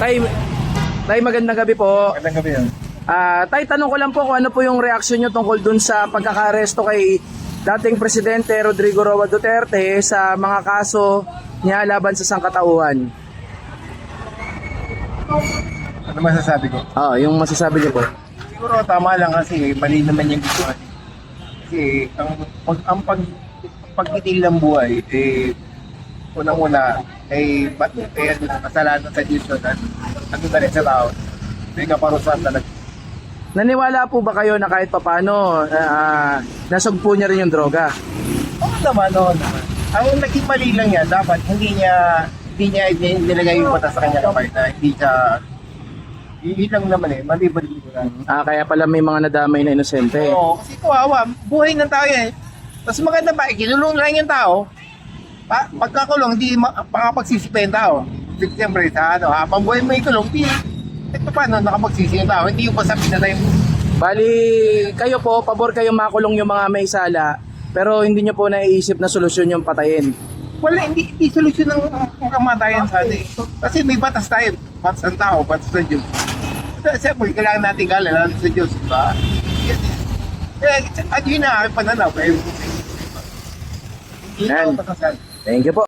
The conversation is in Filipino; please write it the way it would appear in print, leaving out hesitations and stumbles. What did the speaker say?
Tay, magandang gabi po. Magandang gabi yan. Tay, tanong ko lang po kung ano po yung reaksyon nyo tungkol dun sa pagkaka-aresto kay dating Presidente Rodrigo Roa Duterte sa mga kaso niya laban sa sangkatauhan. Ano masasabi ko? Yung masasabi niyo po. Siguro tama lang kasi mali naman yung gusto natin. Kasi ang pagkitil ng buhay, unang-una, kasalanan sa Diyos yun at ano na rin sa tao. May kaparusahan talaga. Naniwala po ba kayo na kahit papano nasugpo niya rin yung droga? Oo naman. Ang naging mali lang yan, dapat hindi niya nilagay yung mata sa kanya kamay na hindi siya lang naman mali ba dito na? Kaya pala may mga nadamay na inosente. Oo, kasi kawawa, buhay ng tao yan. Mas maganda ba, kinulong lang yung tao. Pagkakulong, hindi makapagsisipa yung tao. Siyempre, habang buhay mo ikulong, paano nakapagsisi yung tao? Hindi yung pasabi na tayo. Bali, kayo po, pabor kayong makulong yung mga may sala, pero hindi nyo po naiisip na solusyon yung patayin. Wala, hindi solusyon ng kamatayan sa atin. Kasi may batas tayo. Batas ng tao, batas ng Diyos. Siyempre, kailangan natin lalo sa Diyos, diba? At yun na, pananaw. Thank you po.